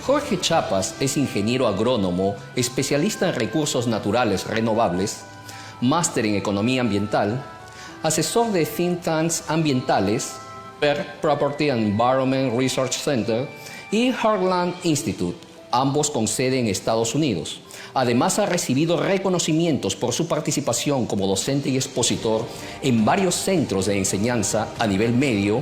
Jorge Chapas es ingeniero agrónomo, especialista en recursos naturales renovables, máster en economía ambiental, asesor de think tanks ambientales, PER, Property and Environment Research Center, y Heartland Institute, ambos con sede en Estados Unidos. Además, ha recibido reconocimientos por su participación como docente y expositor en varios centros de enseñanza a nivel medio,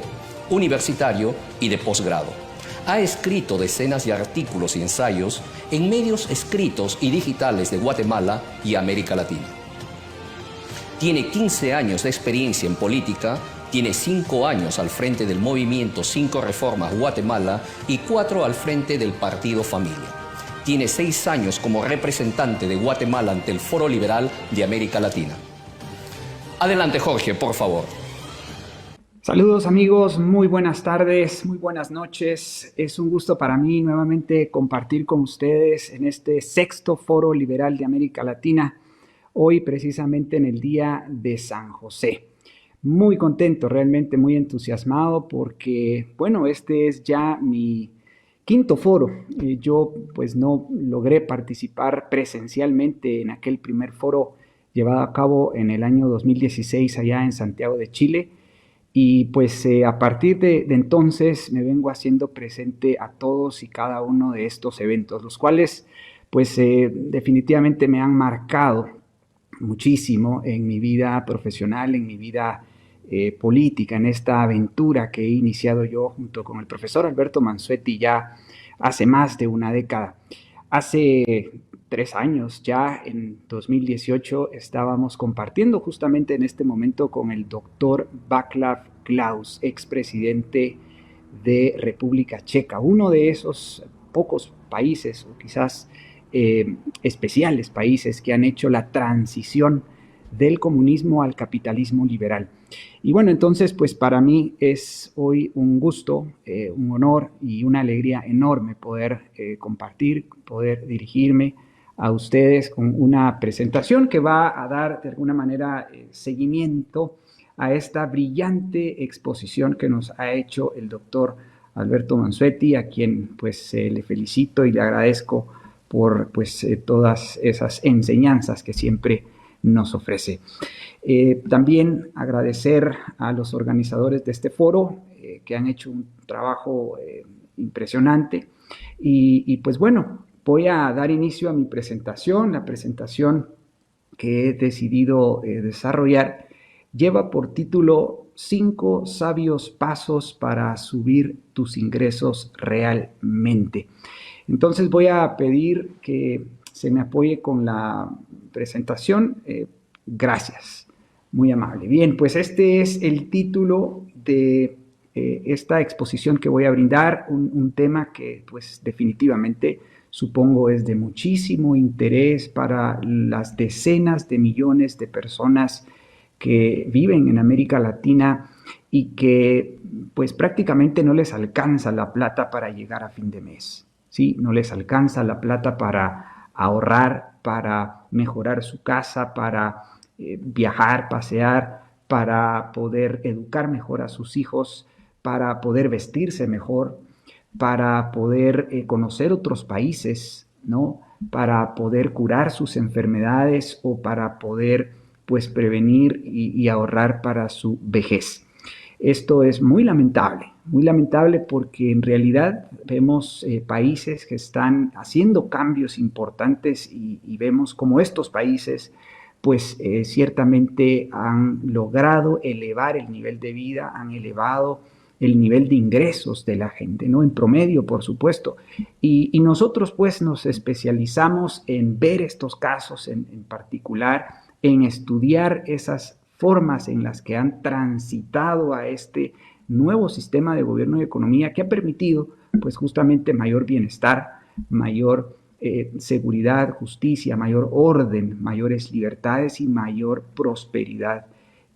universitario y de posgrado. Ha escrito decenas de artículos y ensayos en medios escritos y digitales de Guatemala y América Latina. Tiene 15 años de experiencia en política, tiene 5 años al frente del movimiento 5 Reformas Guatemala y 4 al frente del Partido Familia. Tiene 6 años como representante de Guatemala ante el Foro Liberal de América Latina. Adelante, Jorge, por favor. Saludos amigos, muy buenas tardes, muy buenas noches. Es un gusto para mí nuevamente compartir con ustedes en este 6º Foro Liberal de América Latina, hoy precisamente en el Día de San José. Muy contento, realmente muy entusiasmado porque, bueno, este es ya mi 5º foro. Yo pues no logré participar presencialmente en aquel primer foro llevado a cabo en el año 2016 allá en Santiago de Chile. Y pues a partir de entonces me vengo haciendo presente a todos y cada uno de estos eventos, los cuales pues definitivamente me han marcado muchísimo en mi vida profesional, en mi vida política, en esta aventura que he iniciado yo junto con el profesor Alberto Mansuetti ya hace más de una década. Hace 3 años ya, en 2018, estábamos compartiendo justamente en este momento con el doctor Václav Klaus, expresidente de República Checa, uno de esos pocos países o quizás especiales países que han hecho la transición del comunismo al capitalismo liberal. Y bueno, entonces pues para mí es hoy un gusto, un honor y una alegría enorme poder compartir, poder dirigirme a ustedes con una presentación que va a dar de alguna manera seguimiento a esta brillante exposición que nos ha hecho el doctor Alberto Mansuetti, a quien pues le felicito y le agradezco por pues todas esas enseñanzas que siempre nos ofrece. También agradecer a los organizadores de este foro que han hecho un trabajo impresionante y pues bueno, voy a dar inicio a mi presentación. La presentación que he decidido desarrollar lleva por título 5 sabios pasos para subir tus ingresos realmente. Entonces voy a pedir que se me apoye con la presentación. Gracias, muy amable. Bien, pues este es el título de esta exposición que voy a brindar, un tema que pues definitivamente supongo es de muchísimo interés para las decenas de millones de personas que viven en América Latina y que pues prácticamente no les alcanza la plata para llegar a fin de mes. ¿Sí? No les alcanza la plata para ahorrar, para mejorar su casa, para viajar, pasear, para poder educar mejor a sus hijos, para poder vestirse mejor, para poder conocer otros países, ¿no? Para poder curar sus enfermedades o para poder pues prevenir y ahorrar para su vejez. Esto es muy lamentable porque en realidad vemos países que están haciendo cambios importantes y vemos como estos países pues ciertamente han logrado elevar el nivel de vida, han elevado el nivel de ingresos de la gente, ¿no? En promedio, por supuesto. Y nosotros pues nos especializamos en ver estos casos en particular, en estudiar esas formas en las que han transitado a este nuevo sistema de gobierno y economía que ha permitido pues justamente mayor bienestar, mayor seguridad, justicia, mayor orden, mayores libertades y mayor prosperidad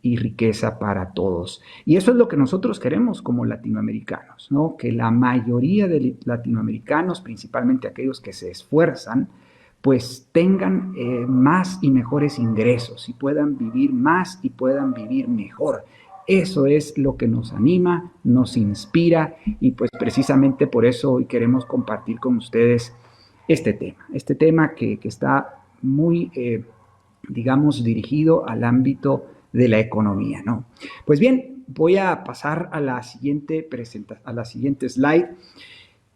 y riqueza para todos. Y eso es lo que nosotros queremos como latinoamericanos, ¿no? Que la mayoría de latinoamericanos, principalmente aquellos que se esfuerzan, pues tengan más y mejores ingresos y puedan vivir más y puedan vivir mejor. Eso es lo que nos anima, nos inspira y pues precisamente por eso hoy queremos compartir con ustedes este tema que está muy, digamos, dirigido al ámbito de la economía, ¿no? Pues bien, voy a pasar a la siguiente slide.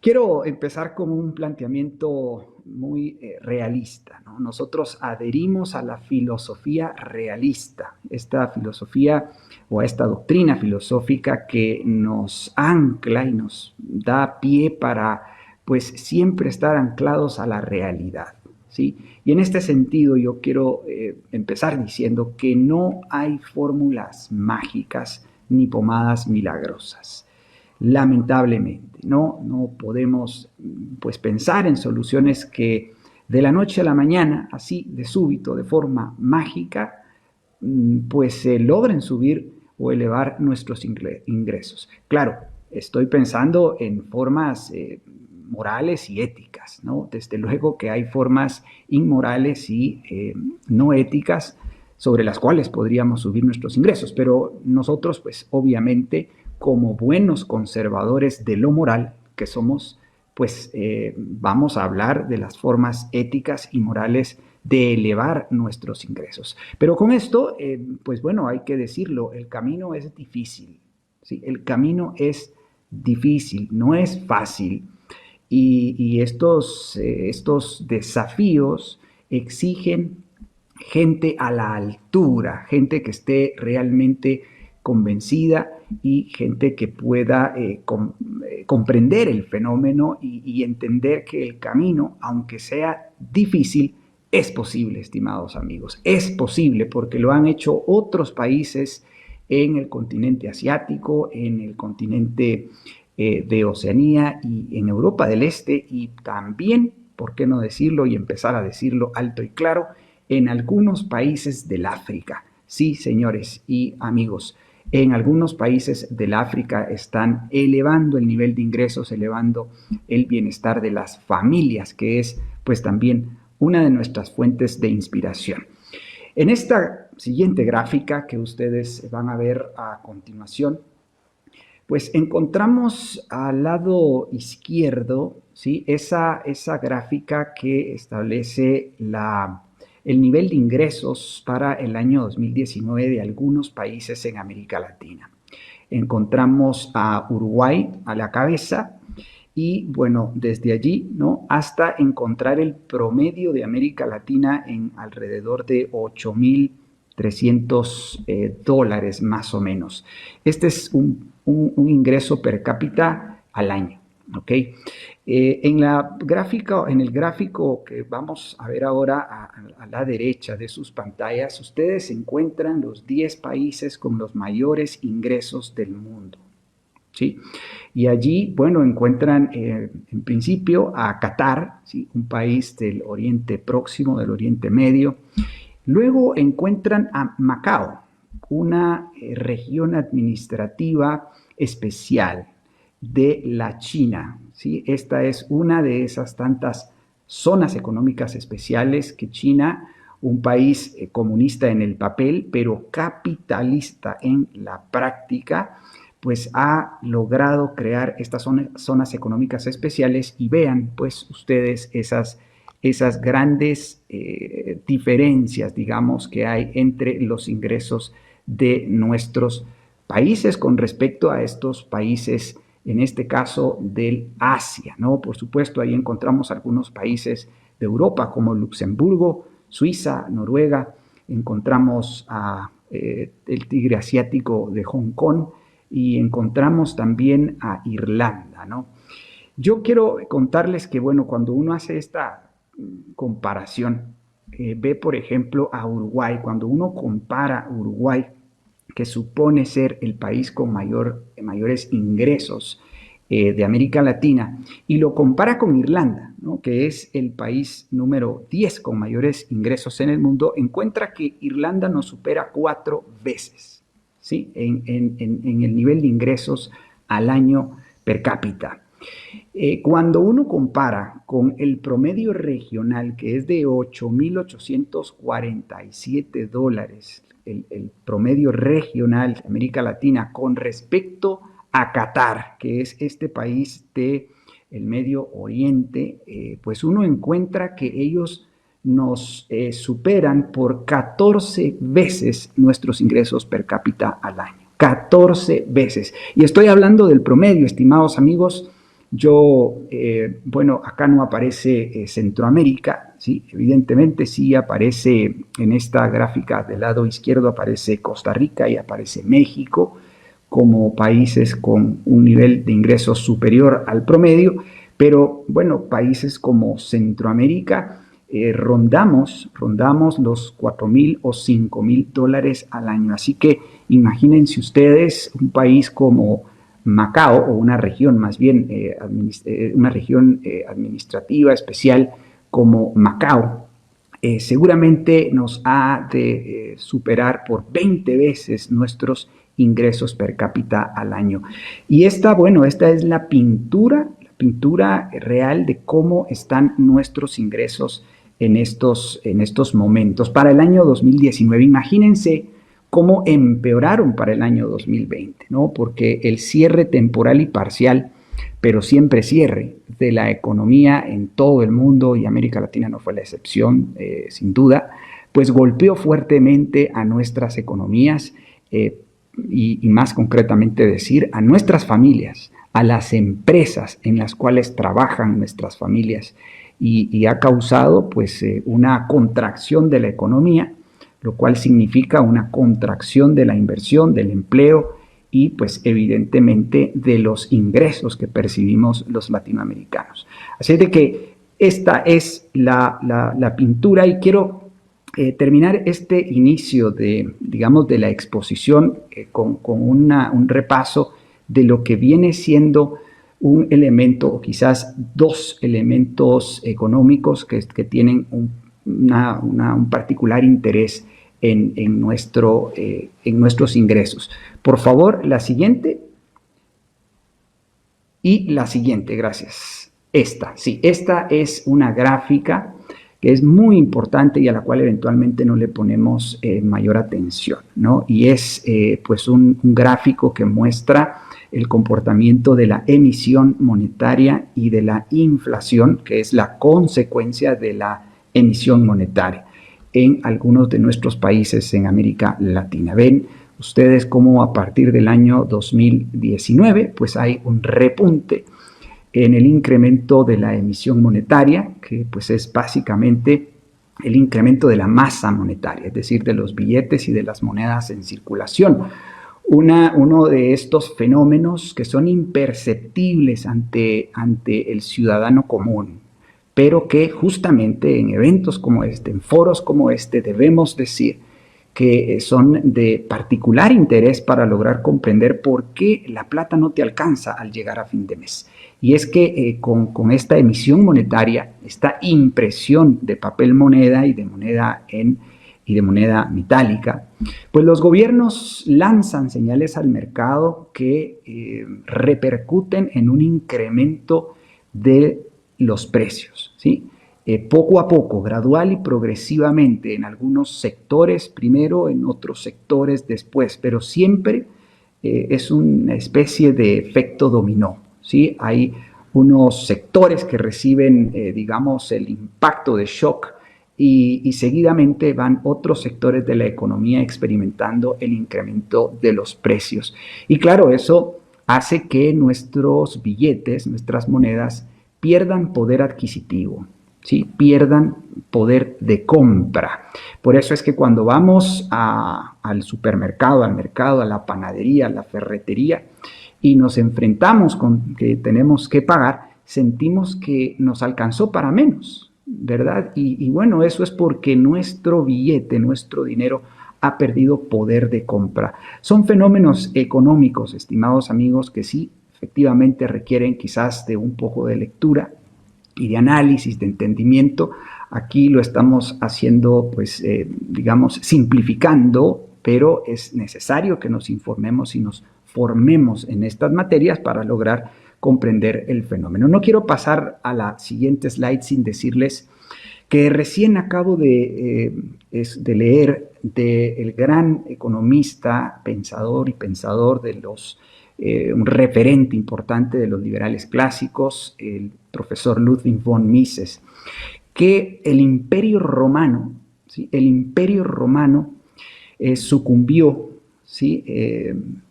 Quiero empezar con un planteamiento muy realista, ¿no? Nosotros adherimos a la filosofía realista, esta filosofía o a esta doctrina filosófica que nos ancla y nos da pie para, pues, siempre estar anclados a la realidad, ¿sí? Y en este sentido yo quiero empezar diciendo que no hay fórmulas mágicas ni pomadas milagrosas. Lamentablemente, no podemos pues pensar en soluciones que de la noche a la mañana, así de súbito, de forma mágica, pues logren subir o elevar nuestros ingresos. Claro, estoy pensando en formas morales y éticas, ¿no? Desde luego que hay formas inmorales y no éticas sobre las cuales podríamos subir nuestros ingresos, pero nosotros pues obviamente como buenos conservadores de lo moral que somos, pues vamos a hablar de las formas éticas y morales de elevar nuestros ingresos. Pero con esto, pues bueno, hay que decirlo, el camino es difícil, ¿sí? El camino es difícil, no es fácil. Y estos desafíos exigen gente a la altura, gente que esté realmente convencida y gente que pueda comprender el fenómeno y entender que el camino, aunque sea difícil, es posible, estimados amigos. Es posible porque lo han hecho otros países en el continente asiático, en el continente de Oceanía y en Europa del Este y también, ¿por qué no decirlo y empezar a decirlo alto y claro?, en algunos países del África. Sí, señores y amigos, en algunos países del África están elevando el nivel de ingresos, elevando el bienestar de las familias, que es pues también una de nuestras fuentes de inspiración. En esta siguiente gráfica que ustedes van a ver a continuación, pues encontramos al lado izquierdo, ¿sí?, esa gráfica que establece el nivel de ingresos para el año 2019 de algunos países en América Latina. Encontramos a Uruguay a la cabeza y, bueno, desde allí, ¿no?, hasta encontrar el promedio de América Latina en alrededor de $8,300 más o menos. Este es un ingreso per cápita al año, ¿ok? En el gráfico que vamos a ver ahora a la derecha de sus pantallas, ustedes encuentran los 10 países con los mayores ingresos del mundo, ¿sí? Y allí, bueno, encuentran en principio a Qatar, ¿sí?, un país del Oriente Próximo, del Oriente Medio. Luego encuentran a Macao, una región administrativa especial de la China, ¿sí? Esta es una de esas tantas zonas económicas especiales que China, un país comunista en el papel, pero capitalista en la práctica, pues ha logrado crear estas zonas económicas especiales y vean pues ustedes esas grandes diferencias, digamos, que hay entre los ingresos de nuestros países con respecto a estos países, en este caso del Asia, ¿no? Por supuesto, ahí encontramos algunos países de Europa como Luxemburgo, Suiza, Noruega, encontramos el tigre asiático de Hong Kong y encontramos también a Irlanda, ¿no? Yo quiero contarles que, bueno, cuando uno hace esta comparación, ve, por ejemplo, a Uruguay, cuando uno compara Uruguay, que supone ser el país con mayores ingresos de América Latina, y lo compara con Irlanda, ¿no?, que es el país número 10 con mayores ingresos en el mundo, encuentra que Irlanda nos supera 4 veces, ¿sí?, en el nivel de ingresos al año per cápita. Cuando uno compara con el promedio regional, que es de $8,847, el promedio regional de América Latina, con respecto a Qatar, que es este país del Medio Oriente, pues uno encuentra que ellos nos superan por 14 veces nuestros ingresos per cápita al año. 14 veces. Y estoy hablando del promedio, estimados amigos. Bueno, acá no aparece Centroamérica, ¿sí? Evidentemente sí aparece en esta gráfica del lado izquierdo, aparece Costa Rica y aparece México como países con un nivel de ingresos superior al promedio, pero bueno, países como Centroamérica rondamos los 4,000 o 5,000 dólares al año. Así que imagínense ustedes un país como Macao, o una región más bien, una región administrativa especial como Macao, seguramente nos ha de superar por 20 veces nuestros ingresos per cápita al año. Y esta es la pintura real de cómo están nuestros ingresos en estos momentos. Para el año 2019, imagínense cómo empeoraron para el año 2020, ¿no? Porque el cierre temporal y parcial, pero siempre cierre de la economía en todo el mundo, y América Latina no fue la excepción, sin duda, pues golpeó fuertemente a nuestras economías y más concretamente decir, a nuestras familias, a las empresas en las cuales trabajan nuestras familias, y ha causado pues una contracción de la economía, lo cual significa una contracción de la inversión, del empleo y pues evidentemente de los ingresos que percibimos los latinoamericanos. Así de que esta es la pintura, y quiero terminar este inicio de la exposición con un repaso de lo que viene siendo un elemento, o quizás dos elementos económicos que tienen un particular interés en nuestros ingresos. Por favor, la siguiente. Y la siguiente, gracias. Esta es una gráfica que es muy importante y a la cual eventualmente no le ponemos mayor atención, ¿no? Y es pues un gráfico que muestra el comportamiento de la emisión monetaria y de la inflación, que es la consecuencia de la emisión monetaria en algunos de nuestros países en América Latina. Ven ustedes cómo a partir del año 2019 pues hay un repunte en el incremento de la emisión monetaria, que pues es básicamente el incremento de la masa monetaria, es decir, de los billetes y de las monedas en circulación. Uno de estos fenómenos que son imperceptibles ante el ciudadano común, pero que justamente en eventos como este, en foros como este, debemos decir que son de particular interés para lograr comprender por qué la plata no te alcanza al llegar a fin de mes. Y es que con esta emisión monetaria, esta impresión de papel moneda y de moneda metálica, pues los gobiernos lanzan señales al mercado que repercuten en un incremento de los precios, ¿sí? Poco a poco, gradual y progresivamente, en algunos sectores primero, en otros sectores después, pero siempre es una especie de efecto dominó, ¿sí? Hay unos sectores que reciben, digamos, el impacto de shock y seguidamente van otros sectores de la economía experimentando el incremento de los precios. Y claro, eso hace que nuestros billetes, nuestras monedas, pierdan poder adquisitivo, ¿sí? Pierdan poder de compra. Por eso es que cuando vamos al supermercado, al mercado, a la panadería, a la ferretería, y nos enfrentamos con que tenemos que pagar, sentimos que nos alcanzó para menos, ¿verdad? Y bueno, eso es porque nuestro billete, nuestro dinero, ha perdido poder de compra. Son fenómenos económicos, estimados amigos, que sí, efectivamente requieren quizás de un poco de lectura y de análisis, de entendimiento. Aquí lo estamos haciendo, pues, digamos, simplificando, pero es necesario que nos informemos y nos formemos en estas materias para lograr comprender el fenómeno. No quiero pasar a la siguiente slide sin decirles que recién acabo de leer del gran economista, pensador un referente importante de los liberales clásicos, el profesor Ludwig von Mises, que el Imperio Romano, ¿sí? El Imperio Romano sucumbió, ¿sí?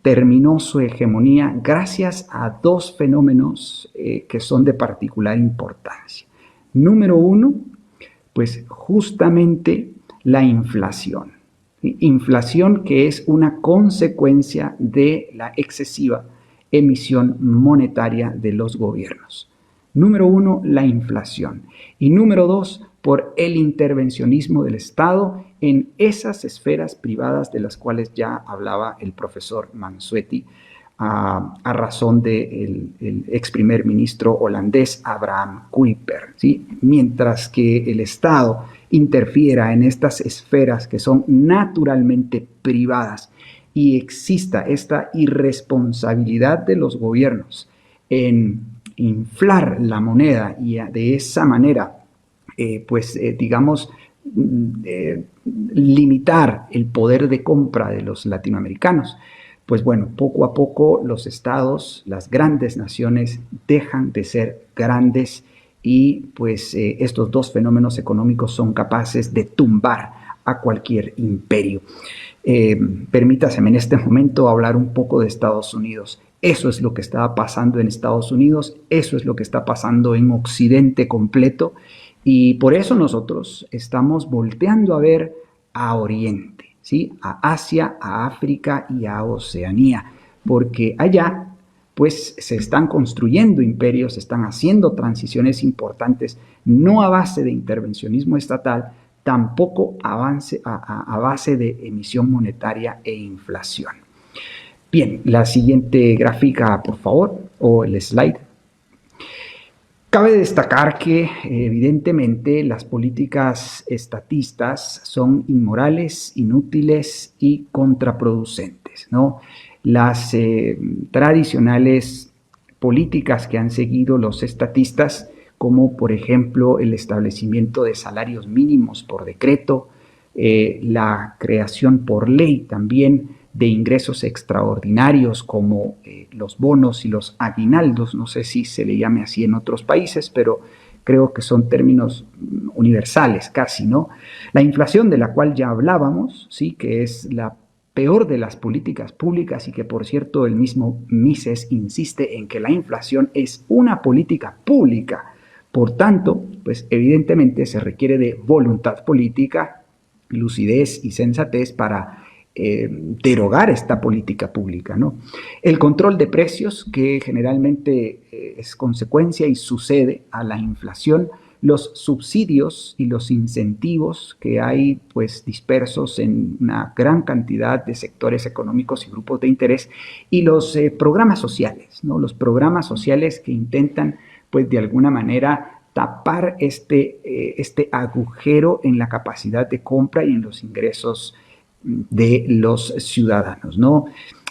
Terminó su hegemonía gracias a dos fenómenos que son de particular importancia. Número uno, pues justamente la inflación. ¿Sí? Inflación que es una consecuencia de la excesiva emisión monetaria de los gobiernos. Número uno, la inflación. Y número dos, por el intervencionismo del Estado en esas esferas privadas de las cuales ya hablaba el profesor Mansuetti a razón del ex primer ministro holandés Abraham Kuyper, ¿sí? Mientras que el Estado interfiera en estas esferas que son naturalmente privadas y exista esta irresponsabilidad de los gobiernos en inflar la moneda y de esa manera limitar el poder de compra de los latinoamericanos, pues bueno, poco a poco los estados, las grandes naciones dejan de ser grandes y pues estos dos fenómenos económicos son capaces de tumbar a cualquier imperio. Permítaseme en este momento hablar un poco de Estados Unidos. Eso es lo que está pasando en Estados Unidos, eso es lo que está pasando en Occidente completo y por eso nosotros estamos volteando a ver a Oriente, ¿sí? A Asia, a África y a Oceanía, porque allá pues se están construyendo imperios, se están haciendo transiciones importantes, no a base de intervencionismo estatal, tampoco a base de emisión monetaria e inflación. Bien, la siguiente gráfica, por favor, o el slide. Cabe destacar que evidentemente las políticas estatistas son inmorales, inútiles y contraproducentes, ¿no? Las tradicionales políticas que han seguido los estatistas, como por ejemplo el establecimiento de salarios mínimos por decreto, la creación por ley también de ingresos extraordinarios como los bonos y los aguinaldos, no sé si se le llame así en otros países, pero creo que son términos universales casi, ¿no? La inflación de la cual ya hablábamos, ¿sí? Que es la peor de las políticas públicas y que por cierto el mismo Mises insiste en que la inflación es una política pública. Por tanto, pues evidentemente se requiere de voluntad política, lucidez y sensatez para derogar esta política pública, ¿no? El control de precios, que generalmente es consecuencia y sucede a la inflación, los subsidios y los incentivos que hay pues dispersos en una gran cantidad de sectores económicos y grupos de interés, y los programas sociales, ¿no? Los programas sociales que intentan pues de alguna manera tapar este agujero en la capacidad de compra y en los ingresos de los ciudadanos, ¿no?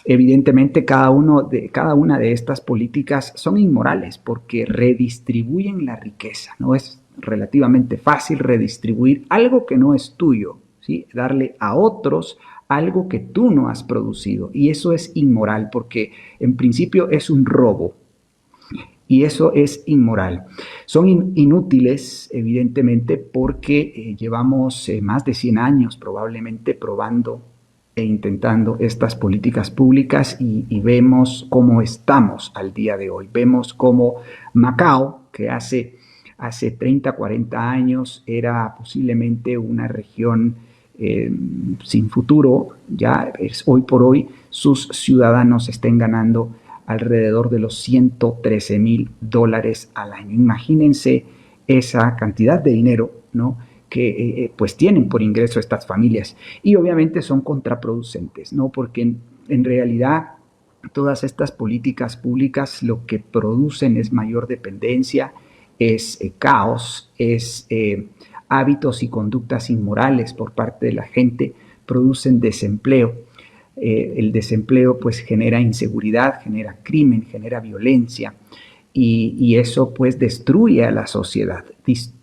Evidentemente cada una de estas políticas son inmorales porque redistribuyen la riqueza, ¿no? Es relativamente fácil redistribuir algo que no es tuyo, ¿sí? Darle a otros algo que tú no has producido, y eso es inmoral porque en principio es un robo. Y eso es inmoral. Son inútiles, evidentemente, porque llevamos más de 100 años probablemente probando e intentando estas políticas públicas y vemos cómo estamos al día de hoy. Vemos cómo Macao, que hace 30, 40 años era posiblemente una región sin futuro, ya es hoy por hoy sus ciudadanos estén ganando alrededor de los $113,000 al año. Imagínense esa cantidad de dinero, ¿no? Que pues tienen por ingreso estas familias, y obviamente son contraproducentes, ¿no? Porque en realidad todas estas políticas públicas lo que producen es mayor dependencia, es caos, es hábitos y conductas inmorales por parte de la gente, producen desempleo. El desempleo pues genera inseguridad, genera crimen, genera violencia, y eso pues destruye a la sociedad,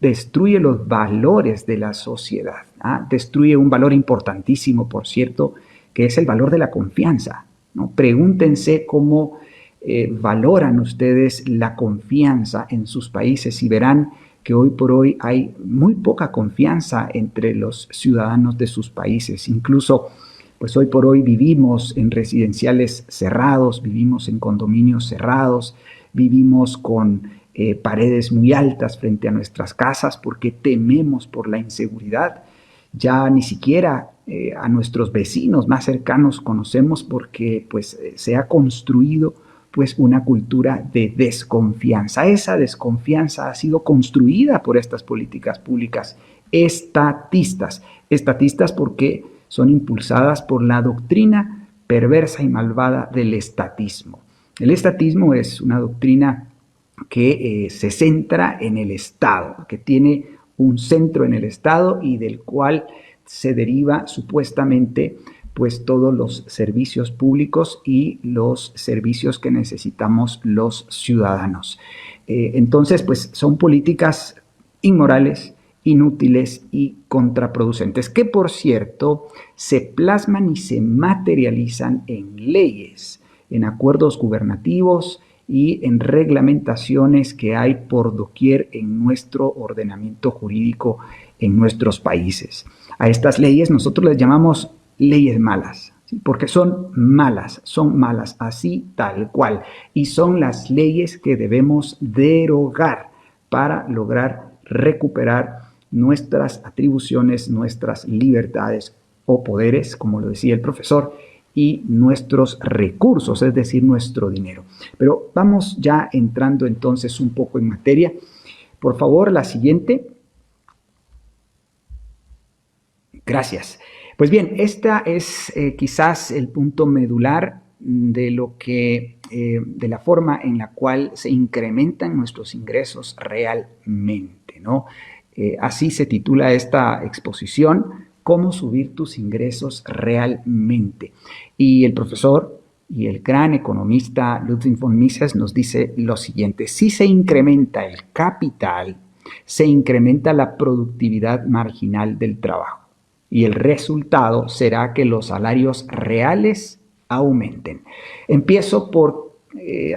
destruye los valores de la sociedad, destruye un valor importantísimo, por cierto, que es el valor de la confianza, ¿no? Pregúntense cómo valoran ustedes la confianza en sus países y verán que hoy por hoy hay muy poca confianza entre los ciudadanos de sus países. Incluso, pues hoy por hoy vivimos en residenciales cerrados, vivimos en condominios cerrados, vivimos con paredes muy altas frente a nuestras casas porque tememos por la inseguridad. Ya ni siquiera a nuestros vecinos más cercanos conocemos porque pues se ha construido pues una cultura de desconfianza. Esa desconfianza ha sido construida por estas políticas públicas estatistas. Estatistas porque son impulsadas por la doctrina perversa y malvada del estatismo. El estatismo es una doctrina que se centra en el Estado, que tiene un centro en el Estado y del cual se deriva supuestamente pues todos los servicios públicos y los servicios que necesitamos los ciudadanos. Entonces, pues son políticas inmorales, inútiles y contraproducentes, que por cierto se plasman y se materializan en leyes, en acuerdos gubernativos y en reglamentaciones que hay por doquier en nuestro ordenamiento jurídico en nuestros países. A estas leyes nosotros les llamamos leyes malas, ¿sí? Porque son malas, así tal cual, y son las leyes que debemos derogar para lograr recuperar nuestras atribuciones, nuestras libertades o poderes, como lo decía el profesor, y nuestros recursos, es decir, nuestro dinero. Pero vamos ya entrando entonces un poco en materia. Por favor, la siguiente. Gracias. Pues bien, esta es quizás el punto medular de lo que, de la forma en la cual se incrementan nuestros ingresos realmente, ¿no? Así se titula esta exposición, ¿Cómo subir tus ingresos realmente? Y el profesor y el gran economista Ludwig von Mises nos dice lo siguiente: si se incrementa el capital, se incrementa la productividad marginal del trabajo. Y el resultado será que los salarios reales aumenten. Empiezo por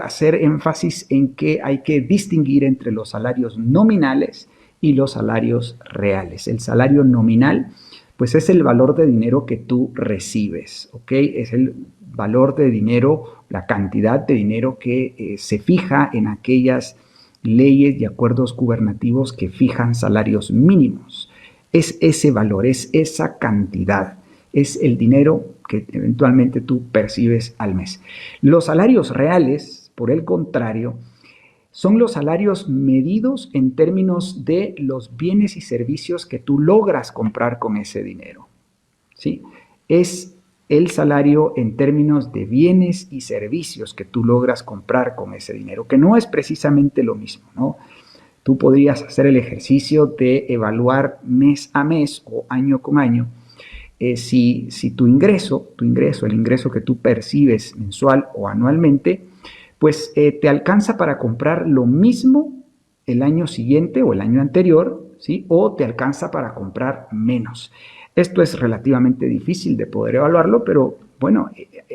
hacer énfasis en que hay que distinguir entre los salarios nominales y los salarios reales. El salario nominal, pues es el valor de dinero que tú recibes, ¿ok? Es el valor de dinero, la cantidad de dinero que se fija en aquellas leyes y acuerdos gubernativos que fijan salarios mínimos. Es ese valor, es esa cantidad, es el dinero que eventualmente tú percibes al mes. Los salarios reales, por el contrario, son los salarios medidos en términos de los bienes y servicios que tú logras comprar con ese dinero, ¿sí? Es el salario en términos de bienes y servicios que tú logras comprar con ese dinero, que no es precisamente lo mismo, ¿no? Tú podrías hacer el ejercicio de evaluar mes a mes o año con año si tu ingreso, el ingreso que tú percibes mensual o anualmente, pues te alcanza para comprar lo mismo el año siguiente o el año anterior, ¿sí? O te alcanza para comprar menos. Esto es relativamente difícil de poder evaluarlo, pero bueno,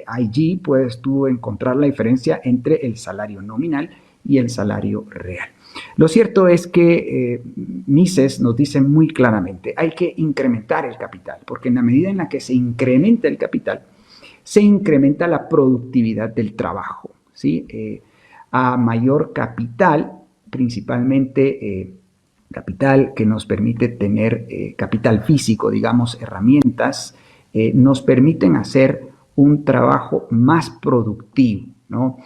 allí puedes tú encontrar la diferencia entre el salario nominal y el salario real. Lo cierto es que Mises nos dice muy claramente, hay que incrementar el capital, porque en la medida en la que se incrementa el capital, se incrementa la productividad del trabajo, ¿sí? A mayor capital, principalmente capital que nos permite tener capital físico, digamos, herramientas, nos permiten hacer un trabajo más productivo, ¿no?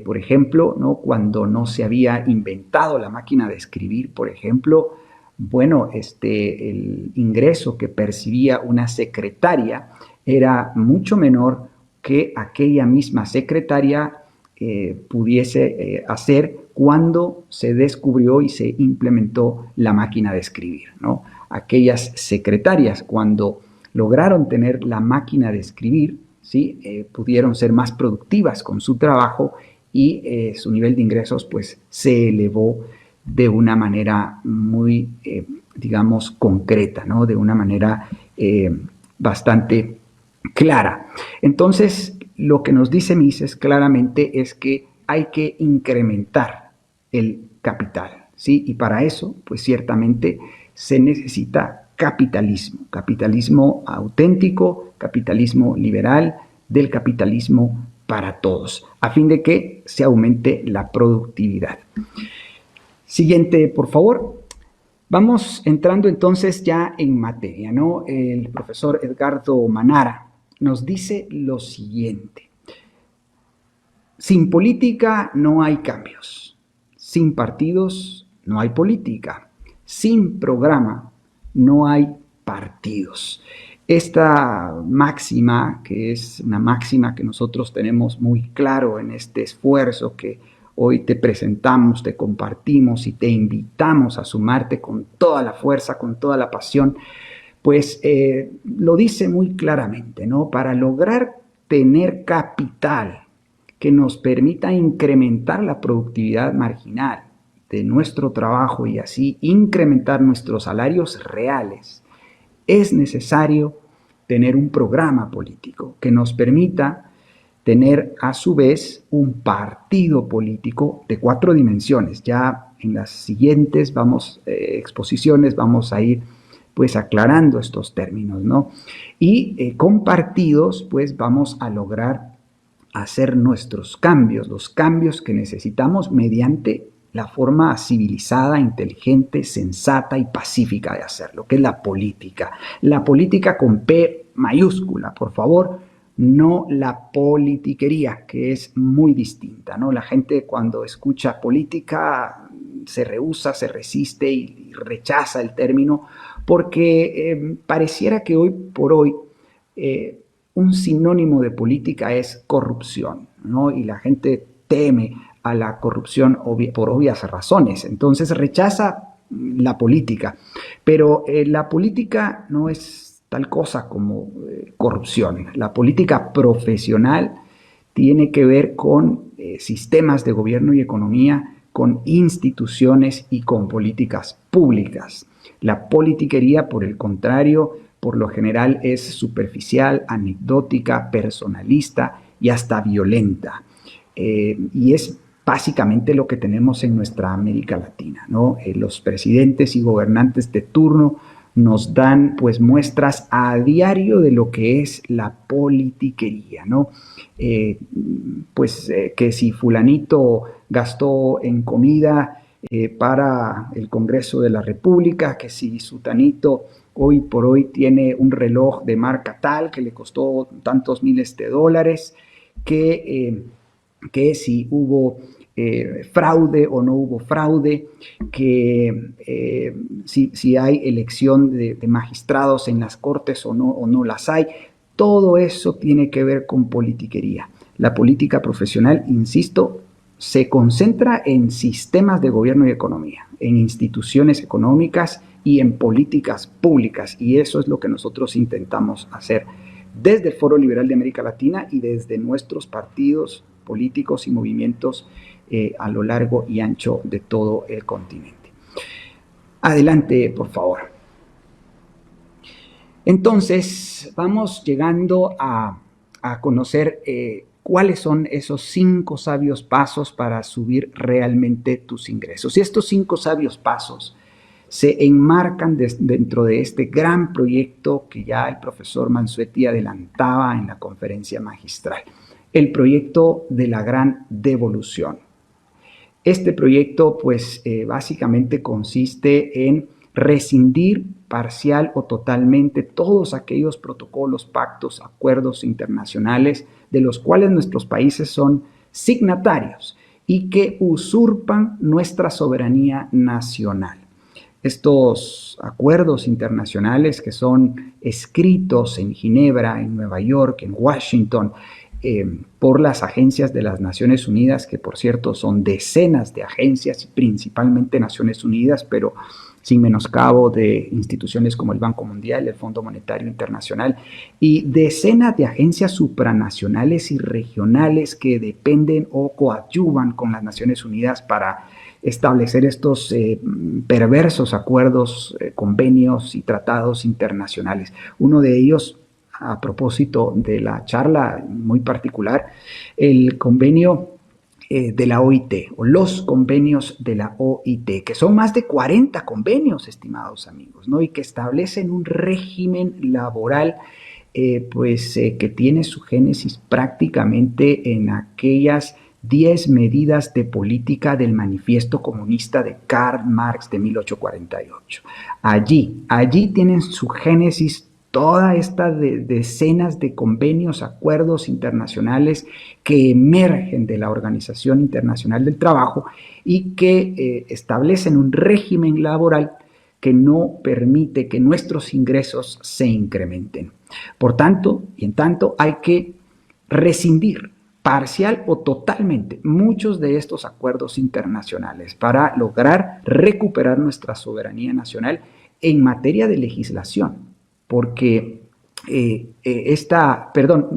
Por ejemplo, ¿no? Cuando no se había inventado la máquina de escribir, por ejemplo, bueno, el ingreso que percibía una secretaria era mucho menor que aquella misma secretaria pudiese hacer cuando se descubrió y se implementó la máquina de escribir, ¿no? Aquellas secretarias, cuando lograron tener la máquina de escribir, ¿sí? Pudieron ser más productivas con su trabajo y su nivel de ingresos pues se elevó de una manera muy, digamos, concreta, ¿no? De una manera bastante clara. Entonces, lo que nos dice Mises claramente es que hay que incrementar el capital, ¿sí? Y para eso, pues ciertamente se necesita capitalismo, capitalismo auténtico, capitalismo liberal, del capitalismo para todos, a fin de que se aumente la productividad. Siguiente, por favor. Vamos entrando entonces ya en materia, ¿no? El profesor Edgardo Manara nos dice lo siguiente: sin política no hay cambios, sin partidos no hay política, sin programa no hay partidos. Esta máxima, que es una máxima que nosotros tenemos muy claro en este esfuerzo que hoy te presentamos, te compartimos y te invitamos a sumarte con toda la fuerza, con toda la pasión, pues lo dice muy claramente, ¿no? Para lograr tener capital que nos permita incrementar la productividad marginal de nuestro trabajo y así incrementar nuestros salarios reales, es necesario tener un programa político que nos permita tener a su vez un partido político de 4 dimensiones. Ya en las siguientes exposiciones vamos a ir pues aclarando estos términos, ¿no? Y con partidos pues vamos a lograr hacer nuestros cambios, los cambios que necesitamos mediante la forma civilizada, inteligente, sensata y pacífica de hacerlo, que es la política. La política con P mayúscula, por favor, no la politiquería, que es muy distinta, ¿no? La gente cuando escucha política se rehúsa, se resiste y rechaza el término porque pareciera que hoy por hoy un sinónimo de política es corrupción, ¿no? Y la gente teme a la corrupción por obvias razones, entonces rechaza la política, pero la política no es tal cosa como corrupción. La política profesional tiene que ver con sistemas de gobierno y economía, con instituciones y con políticas públicas. La politiquería, por el contrario, por lo general es superficial, anecdótica, personalista y hasta violenta. Y es básicamente lo que tenemos en nuestra América Latina, ¿no? Los presidentes y gobernantes de turno nos dan pues muestras a diario de lo que es la politiquería, ¿no? Que si fulanito gastó en comida para el Congreso de la República, que si sutanito hoy por hoy tiene un reloj de marca tal que le costó tantos miles de dólares, que si hubo fraude o no hubo fraude, que si hay elección de magistrados en las cortes o no las hay. Todo eso tiene que ver con politiquería. La política profesional, insisto, se concentra en sistemas de gobierno y economía, en instituciones económicas y en políticas públicas, y eso es lo que nosotros intentamos hacer desde el Foro Liberal de América Latina y desde nuestros partidos políticos y movimientos a lo largo y ancho de todo el continente. Adelante, por favor. Entonces, vamos llegando a conocer cuáles son esos 5 sabios pasos para subir realmente tus ingresos. Y estos 5 sabios pasos se enmarcan dentro de este gran proyecto que ya el profesor Mansuetti adelantaba en la conferencia magistral, el proyecto de la gran devolución. Este proyecto, pues, básicamente consiste en rescindir parcial o totalmente todos aquellos protocolos, pactos, acuerdos internacionales de los cuales nuestros países son signatarios y que usurpan nuestra soberanía nacional. Estos acuerdos internacionales que son escritos en Ginebra, en Nueva York, en Washington, por las agencias de las Naciones Unidas, que por cierto son decenas de agencias, principalmente Naciones Unidas, pero sin menoscabo de instituciones como el Banco Mundial, el Fondo Monetario Internacional y decenas de agencias supranacionales y regionales que dependen o coadyuvan con las Naciones Unidas para establecer estos perversos acuerdos, convenios y tratados internacionales. Uno de ellos, a propósito de la charla muy particular, el convenio de la OIT, o los convenios de la OIT, que son más de 40 convenios, estimados amigos, ¿no? Y que establecen un régimen laboral que tiene su génesis prácticamente en aquellas 10 medidas de política del Manifiesto Comunista de Karl Marx de 1848. Allí tienen su génesis toda esta decenas de convenios, acuerdos internacionales que emergen de la Organización Internacional del Trabajo y que establecen un régimen laboral que no permite que nuestros ingresos se incrementen. Por tanto, y en tanto, hay que rescindir parcial o totalmente muchos de estos acuerdos internacionales para lograr recuperar nuestra soberanía nacional en materia de legislación. Porque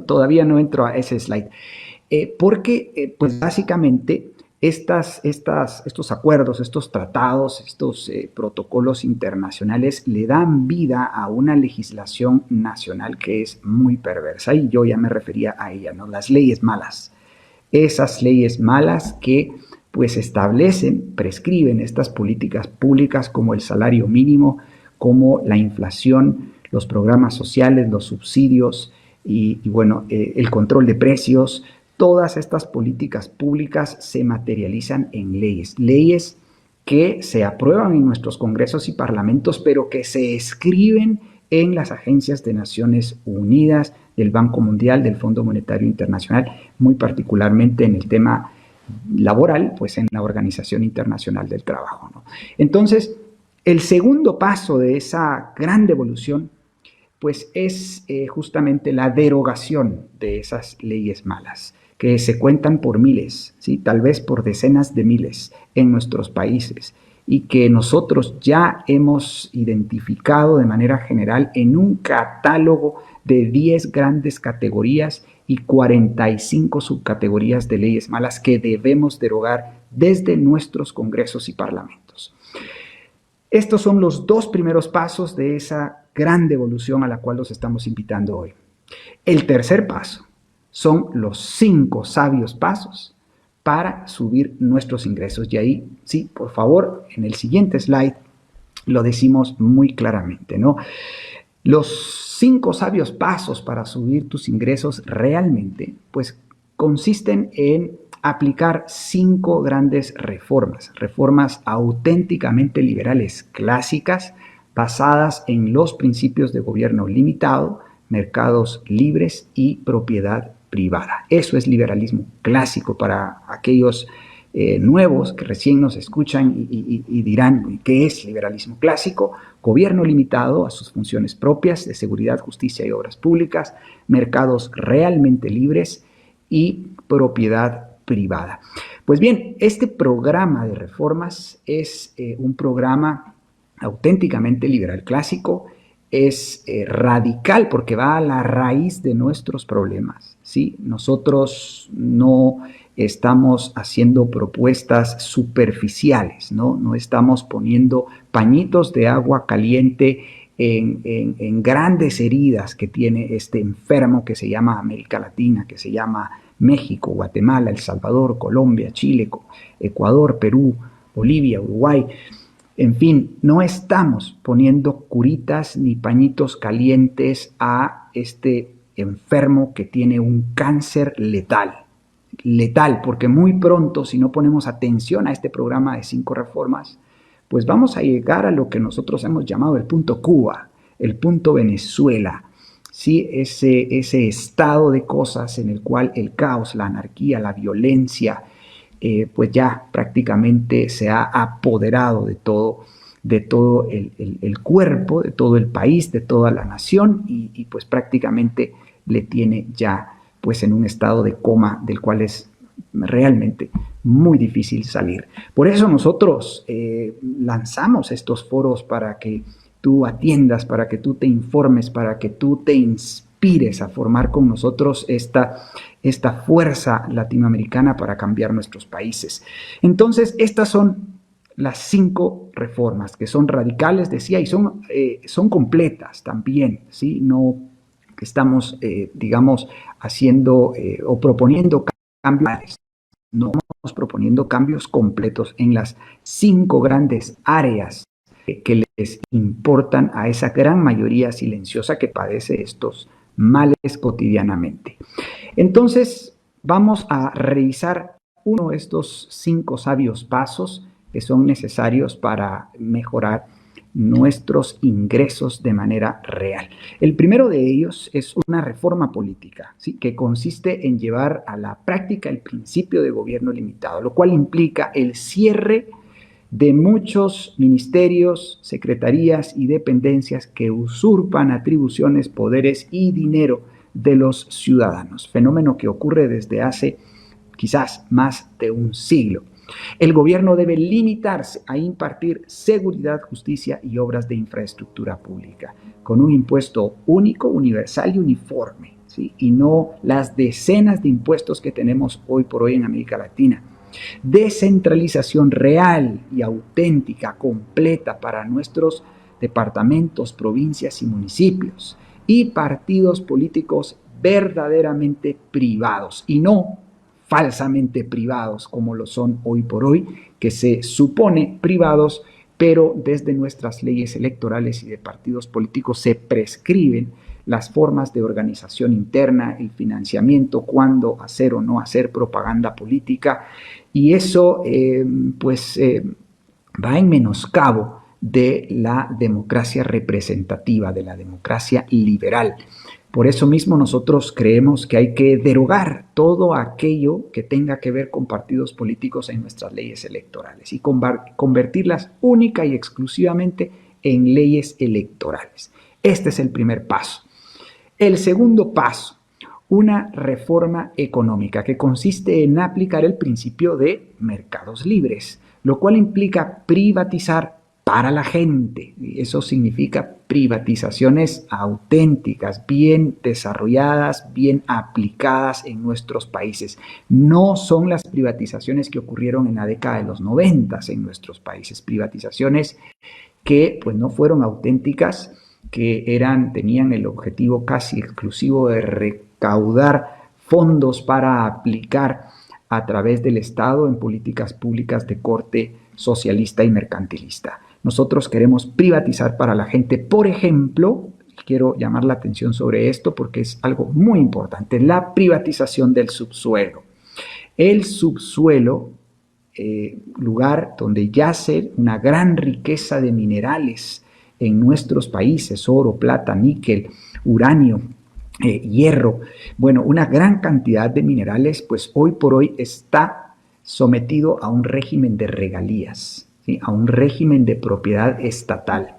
todavía no entro a ese slide, pues básicamente estos acuerdos, estos tratados, estos protocolos internacionales le dan vida a una legislación nacional que es muy perversa, y yo ya me refería a ella, ¿no? Las leyes malas. Esas leyes malas que pues prescriben estas políticas públicas como el salario mínimo, como la inflación, los programas sociales, los subsidios y el control de precios. Todas estas políticas públicas se materializan en leyes que se aprueban en nuestros congresos y parlamentos, pero que se escriben en las agencias de Naciones Unidas, del Banco Mundial, del Fondo Monetario Internacional, muy particularmente en el tema laboral, pues en la Organización Internacional del Trabajo, ¿no? Entonces, el segundo paso de esa gran devolución pues es justamente la derogación de esas leyes malas, que se cuentan por miles, ¿sí? Tal vez por decenas de miles en nuestros países, y que nosotros ya hemos identificado de manera general en un catálogo de 10 grandes categorías y 45 subcategorías de leyes malas que debemos derogar desde nuestros congresos y parlamentos. Estos son los dos primeros pasos de esa gran devolución a la cual los estamos invitando hoy. El tercer paso son los 5 sabios pasos para subir nuestros ingresos. Y ahí, sí, por favor, en el siguiente slide lo decimos muy claramente, ¿no? Los 5 sabios pasos para subir tus ingresos realmente, pues consisten en aplicar 5 grandes reformas auténticamente liberales clásicas, basadas en los principios de gobierno limitado, mercados libres y propiedad privada. Eso es liberalismo clásico para aquellos nuevos que recién nos escuchan y dirán, ¿qué es liberalismo clásico? Gobierno limitado a sus funciones propias de seguridad, justicia y obras públicas, mercados realmente libres y propiedad privada. Pues bien, este programa de reformas es un programa auténticamente liberal clásico, es radical porque va a la raíz de nuestros problemas, ¿sí? Nosotros no estamos haciendo propuestas superficiales, ¿no? No estamos poniendo pañitos de agua caliente en grandes heridas que tiene este enfermo que se llama América Latina, que se llama México, Guatemala, El Salvador, Colombia, Chile, Ecuador, Perú, Bolivia, Uruguay. En fin, no estamos poniendo curitas ni pañitos calientes a este enfermo que tiene un cáncer letal. Letal, porque muy pronto, si no ponemos atención a este programa de 5 reformas, pues vamos a llegar a lo que nosotros hemos llamado el punto Cuba, el punto Venezuela, ¿sí? Ese estado de cosas en el cual el caos, la anarquía, la violencia, pues ya prácticamente se ha apoderado de todo el cuerpo, de todo el país, de toda la nación, y pues prácticamente le tiene ya pues en un estado de coma del cual es realmente muy difícil salir. Por eso nosotros lanzamos estos foros para que tú atiendas, para que tú te informes, para que tú te inspires a formar con nosotros esta fuerza latinoamericana para cambiar nuestros países. Entonces, estas son las 5 reformas que son radicales, decía, y son completas también, ¿sí? No estamos, digamos, haciendo o proponiendo cambios, no estamos proponiendo cambios completos en las 5 grandes áreas que les importan a esa gran mayoría silenciosa que padece estos males cotidianamente. Entonces, vamos a revisar uno de estos 5 sabios pasos que son necesarios para mejorar nuestros ingresos de manera real. El primero de ellos es una reforma política, ¿sí?, que consiste en llevar a la práctica el principio de gobierno limitado, lo cual implica el cierre de muchos ministerios, secretarías y dependencias que usurpan atribuciones, poderes y dinero de los ciudadanos, fenómeno que ocurre desde hace quizás más de un siglo. El gobierno debe limitarse a impartir seguridad, justicia y obras de infraestructura pública, con un impuesto único, universal y uniforme, ¿sí?, y no las decenas de impuestos que tenemos hoy por hoy en América Latina. Descentralización real y auténtica, completa para nuestros departamentos, provincias y municipios, y partidos políticos verdaderamente privados y no falsamente privados como lo son hoy por hoy, que se supone privados, pero desde nuestras leyes electorales y de partidos políticos se prescriben las formas de organización interna, el financiamiento, cuándo hacer o no hacer propaganda política, y eso va en menoscabo de la democracia representativa, de la democracia liberal. Por eso mismo nosotros creemos que hay que derogar todo aquello que tenga que ver con partidos políticos en nuestras leyes electorales y convertirlas única y exclusivamente en leyes electorales. Este es el primer paso. El segundo paso, una reforma económica que consiste en aplicar el principio de mercados libres, lo cual implica privatizar para la gente. Eso significa privatizaciones auténticas, bien desarrolladas, bien aplicadas en nuestros países. No son las privatizaciones que ocurrieron en la década de los 90 en nuestros países, privatizaciones que pues no fueron auténticas, que tenían el objetivo casi exclusivo de recaudar fondos para aplicar a través del Estado en políticas públicas de corte socialista y mercantilista. Nosotros queremos privatizar para la gente. Por ejemplo, quiero llamar la atención sobre esto porque es algo muy importante, la privatización del subsuelo. El subsuelo, lugar donde yace una gran riqueza de minerales en nuestros países, oro, plata, níquel, uranio, hierro, bueno, una gran cantidad de minerales, pues hoy por hoy está sometido a un régimen de regalías, ¿sí?, a un régimen de propiedad estatal.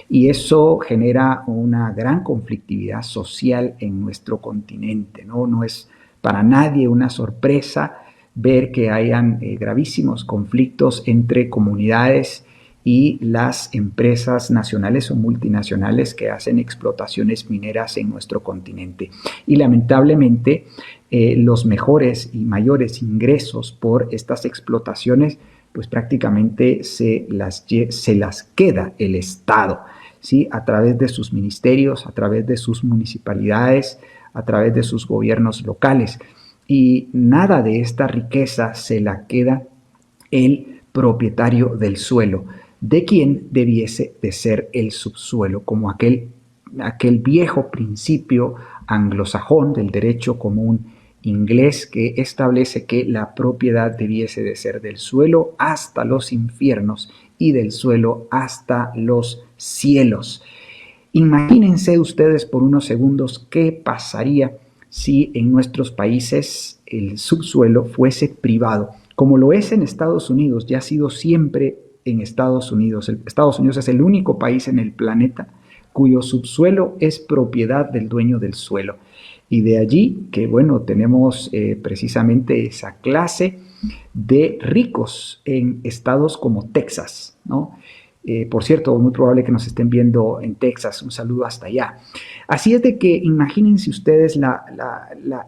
Y eso genera una gran conflictividad social en nuestro continente, ¿no? No es para nadie una sorpresa ver que hayan gravísimos conflictos entre comunidades y las empresas nacionales o multinacionales que hacen explotaciones mineras en nuestro continente. Y lamentablemente los mejores y mayores ingresos por estas explotaciones pues prácticamente se las queda el Estado, ¿sí?, a través de sus ministerios, a través de sus municipalidades, a través de sus gobiernos locales. Y nada de esta riqueza se la queda el propietario del suelo, de quien debiese de ser el subsuelo, como aquel viejo principio anglosajón del derecho común inglés que establece que la propiedad debiese de ser del suelo hasta los infiernos y del suelo hasta los cielos. Imagínense ustedes por unos segundos qué pasaría si en nuestros países el subsuelo fuese privado, como lo es en Estados Unidos, ya ha sido siempre en Estados Unidos. Estados Unidos es el único país en el planeta cuyo subsuelo es propiedad del dueño del suelo. Y de allí que, bueno, tenemos precisamente esa clase de ricos en estados como Texas, ¿no? Por cierto, muy probable que nos estén viendo en Texas. Un saludo hasta allá. Así es de que imagínense ustedes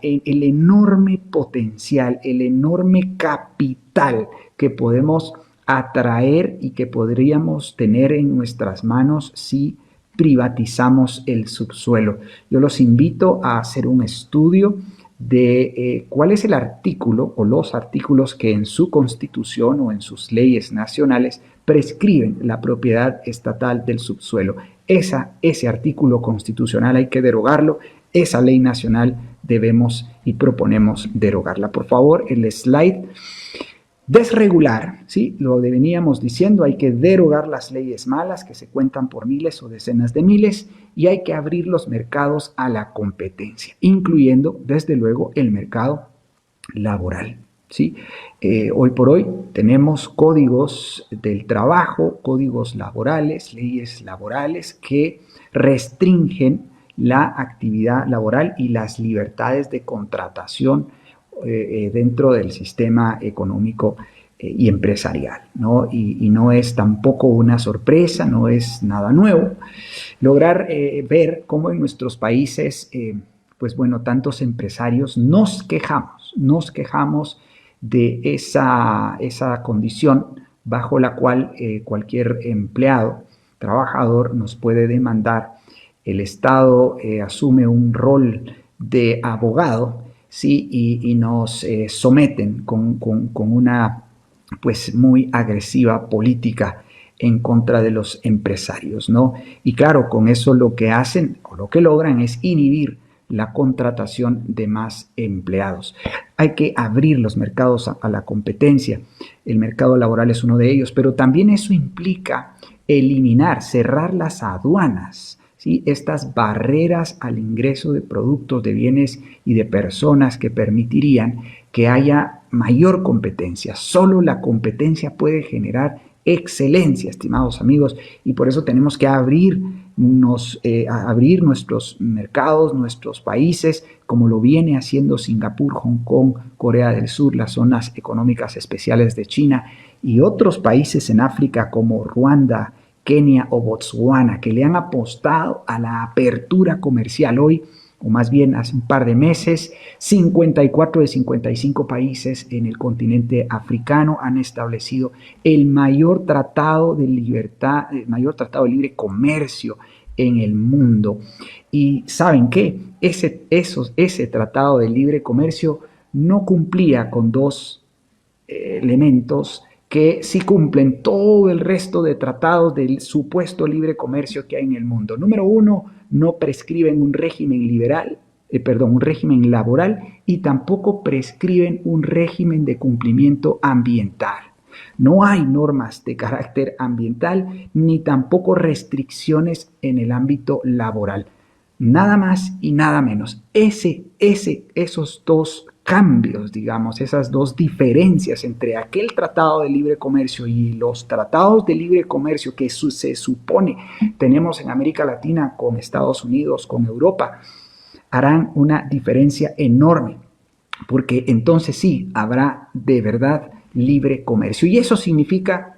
el enorme potencial, el enorme capital que podemos atraer y que podríamos tener en nuestras manos si privatizamos el subsuelo. Yo los invito a hacer un estudio de cuál es el artículo o los artículos que en su constitución o en sus leyes nacionales prescriben la propiedad estatal del subsuelo. Ese artículo constitucional hay que derogarlo, esa ley nacional debemos y proponemos derogarla. Por favor, el slide. Desregular, ¿sí? Lo veníamos diciendo, hay que derogar las leyes malas que se cuentan por miles o decenas de miles y hay que abrir los mercados a la competencia, incluyendo, desde luego, el mercado laboral, ¿sí? Hoy por hoy tenemos códigos del trabajo, códigos laborales, leyes laborales que restringen la actividad laboral y las libertades de contratación dentro del sistema económico y empresarial, ¿no? Y no es tampoco una sorpresa, no es nada nuevo. Lograr ver cómo en nuestros países, pues bueno, tantos empresarios nos quejamos de esa condición bajo la cual cualquier empleado, trabajador, nos puede demandar. El Estado asume un rol de abogado, ¿sí? Y nos someten con una pues muy agresiva política en contra de los empresarios, ¿no? Y claro, con eso lo que hacen o lo que logran es inhibir la contratación de más empleados. Hay que abrir los mercados a la competencia. El mercado laboral es uno de ellos, pero también eso implica eliminar, cerrar las aduanas, ¿sí? Estas barreras al ingreso de productos, de bienes y de personas que permitirían que haya mayor competencia. Solo la competencia puede generar excelencia, estimados amigos, y por eso tenemos que abrir nuestros mercados, nuestros países, como lo viene haciendo Singapur, Hong Kong, Corea del Sur, las zonas económicas especiales de China y otros países en África como Ruanda, Kenia o Botswana, que le han apostado a la apertura comercial. Hoy, o más bien hace un par de meses, 54 de 55 países en el continente africano han establecido el mayor tratado de libertad, el mayor tratado de libre comercio en el mundo. Y ¿saben qué? Ese tratado de libre comercio no cumplía con dos elementos que sí cumplen todo el resto de tratados del supuesto libre comercio que hay en el mundo. Número uno, no prescriben un régimen un régimen laboral y tampoco prescriben un régimen de cumplimiento ambiental. No hay normas de carácter ambiental ni tampoco restricciones en el ámbito laboral. Nada más y nada menos. Esos dos cambios, digamos, esas dos diferencias entre aquel tratado de libre comercio y los tratados de libre comercio que se supone tenemos en América Latina con Estados Unidos, con Europa, harán una diferencia enorme, porque entonces sí habrá de verdad libre comercio. Y eso significa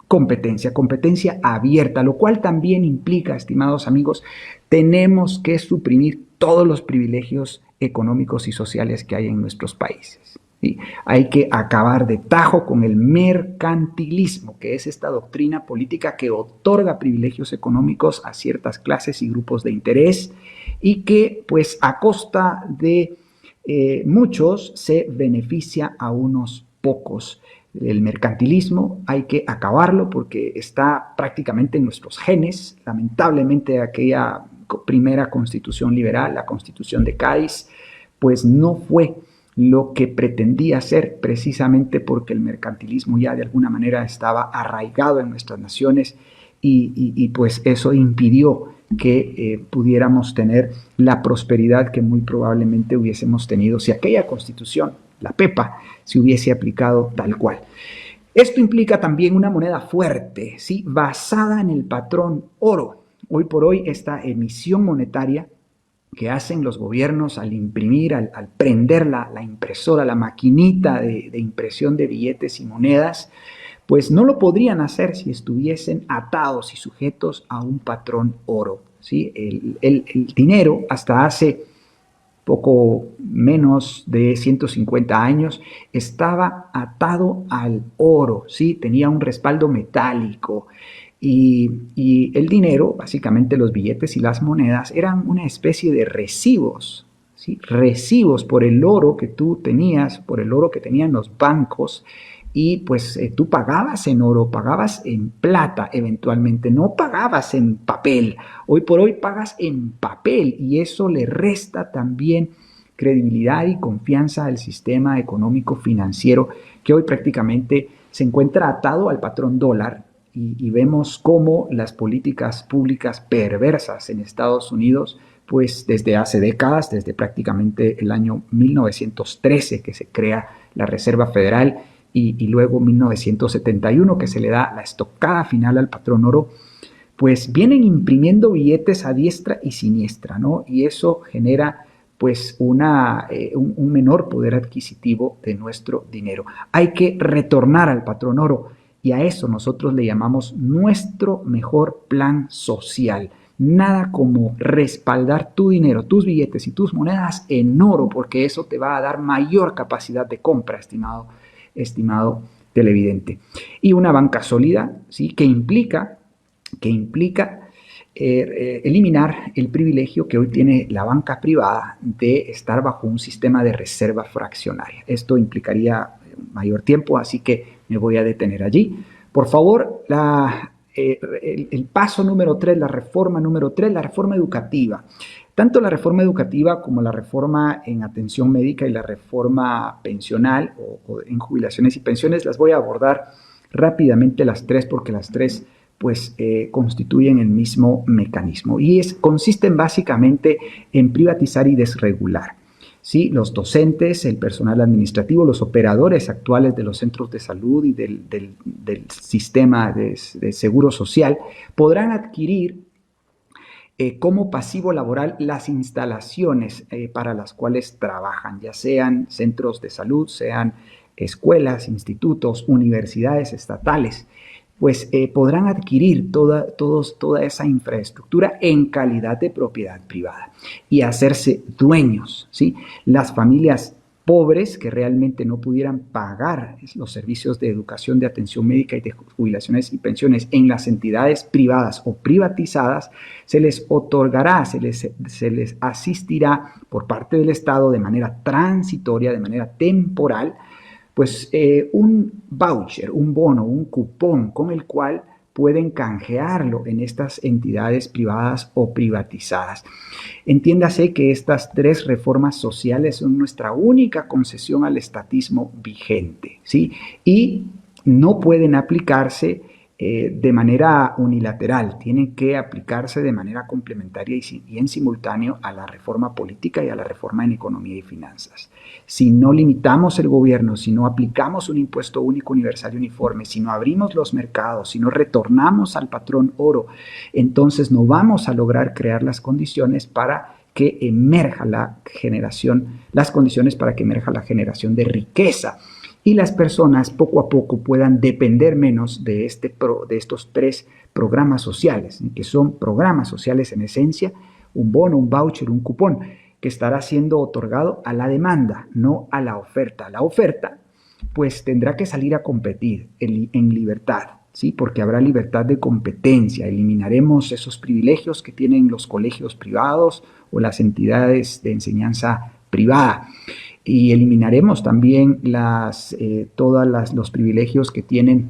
competencia abierta, lo cual también implica, estimados amigos, tenemos que suprimir todos los privilegios económicos y sociales que hay en nuestros países. ¿Sí? Hay que acabar de tajo con el mercantilismo, que es esta doctrina política que otorga privilegios económicos a ciertas clases y grupos de interés y que, pues, a costa de muchos se beneficia a unos pocos. El mercantilismo hay que acabarlo porque está prácticamente en nuestros genes. Lamentablemente aquella primera constitución liberal, la constitución de Cádiz, pues no fue lo que pretendía ser, precisamente porque el mercantilismo ya de alguna manera estaba arraigado en nuestras naciones y pues eso impidió que pudiéramos tener la prosperidad que muy probablemente hubiésemos tenido si aquella constitución, la PEPA, se hubiese aplicado tal cual. Esto implica también una moneda fuerte, ¿sí? Basada en el patrón oro. Hoy por hoy esta emisión monetaria que hacen los gobiernos al imprimir, al prender la impresora, la maquinita de impresión de billetes y monedas, pues no lo podrían hacer si estuviesen atados y sujetos a un patrón oro. ¿Sí? El dinero hasta hace poco menos de 150 años estaba atado al oro, ¿sí? Tenía un respaldo metálico y el dinero, básicamente los billetes y las monedas, eran una especie de recibos, ¿sí? Recibos por el oro que tú tenías, por el oro que tenían los bancos, y pues tú pagabas en oro, pagabas en plata eventualmente, no pagabas en papel. Hoy por hoy pagas en papel y eso le resta también credibilidad y confianza al sistema económico financiero que hoy prácticamente se encuentra atado al patrón dólar y vemos cómo las políticas públicas perversas en Estados Unidos, pues desde hace décadas, desde prácticamente el año 1913 que se crea la Reserva Federal y luego 1971 que se le da la estocada final al patrón oro, pues vienen imprimiendo billetes a diestra y siniestra, ¿no? Y eso genera pues un menor poder adquisitivo de nuestro dinero. Hay que retornar al patrón oro y a eso nosotros le llamamos nuestro mejor plan social. Nada como respaldar tu dinero, tus billetes y tus monedas en oro, porque eso te va a dar mayor capacidad de compra, estimado televidente. Y una banca sólida, ¿sí? que implica eliminar el privilegio que hoy tiene la banca privada de estar bajo un sistema de reserva fraccionaria. Esto implicaría mayor tiempo, así que me voy a detener allí. Por favor, el paso número 3, la reforma número 3, la reforma educativa. Tanto la reforma educativa como la reforma en atención médica y la reforma pensional o en jubilaciones y pensiones las voy a abordar rápidamente las tres porque las tres pues constituyen el mismo mecanismo y consisten básicamente en privatizar y desregular. ¿Sí? Los docentes, el personal administrativo, los operadores actuales de los centros de salud y del sistema de seguro social podrán adquirir como pasivo laboral las instalaciones para las cuales trabajan, ya sean centros de salud, sean escuelas, institutos, universidades estatales, pues podrán adquirir toda esa infraestructura en calidad de propiedad privada y hacerse dueños, ¿sí? Las familias pobres que realmente no pudieran pagar los servicios de educación, de atención médica y de jubilaciones y pensiones en las entidades privadas o privatizadas, se les otorgará, se les asistirá por parte del Estado de manera transitoria, de manera temporal, pues un voucher, un bono, un cupón con el cual pueden canjearlo en estas entidades privadas o privatizadas. Entiéndase que estas tres reformas sociales son nuestra única concesión al estatismo vigente, ¿sí? Y no pueden aplicarse de manera unilateral, tienen que aplicarse de manera complementaria y en simultáneo a la reforma política y a la reforma en economía y finanzas. Si no limitamos el gobierno, si no aplicamos un impuesto único, universal y uniforme, si no abrimos los mercados, si no retornamos al patrón oro, entonces no vamos a lograr crear las condiciones para que emerja las condiciones para que emerja la generación de riqueza y las personas poco a poco puedan depender menos de estos tres programas sociales, que son programas sociales en esencia, un bono, un voucher, un cupón, que estará siendo otorgado a la demanda, no a la oferta. La oferta, pues tendrá que salir a competir en libertad, ¿sí? Porque habrá libertad de competencia, eliminaremos esos privilegios que tienen los colegios privados o las entidades de enseñanza privada. Y eliminaremos también todos los privilegios que tienen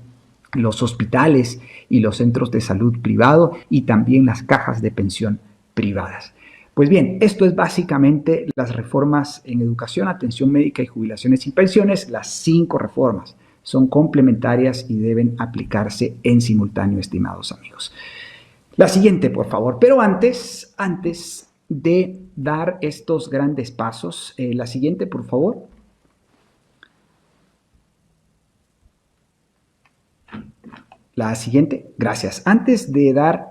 los hospitales y los centros de salud privado y también las cajas de pensión privadas. Pues bien, esto es básicamente las reformas en educación, atención médica y jubilaciones y pensiones, las 5 reformas. Son complementarias y deben aplicarse en simultáneo, estimados amigos. La siguiente, por favor. Pero antes de dar estos grandes pasos, la siguiente, por favor. La siguiente, gracias. Antes de dar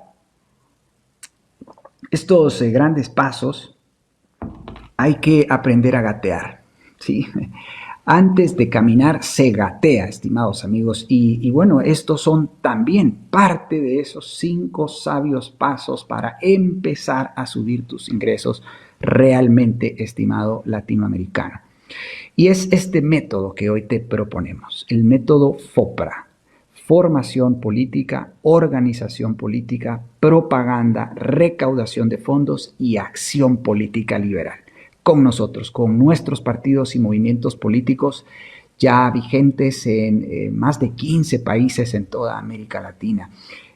estos grandes pasos hay que aprender a gatear, ¿sí? Antes de caminar se gatea, estimados amigos, y bueno, estos son también parte de esos 5 sabios pasos para empezar a subir tus ingresos realmente, estimado latinoamericano. Y es este método que hoy te proponemos, el método FOPRA: formación política, organización política, propaganda, recaudación de fondos y acción política liberal. Con nosotros, con nuestros partidos y movimientos políticos ya vigentes en más de 15 países en toda América Latina.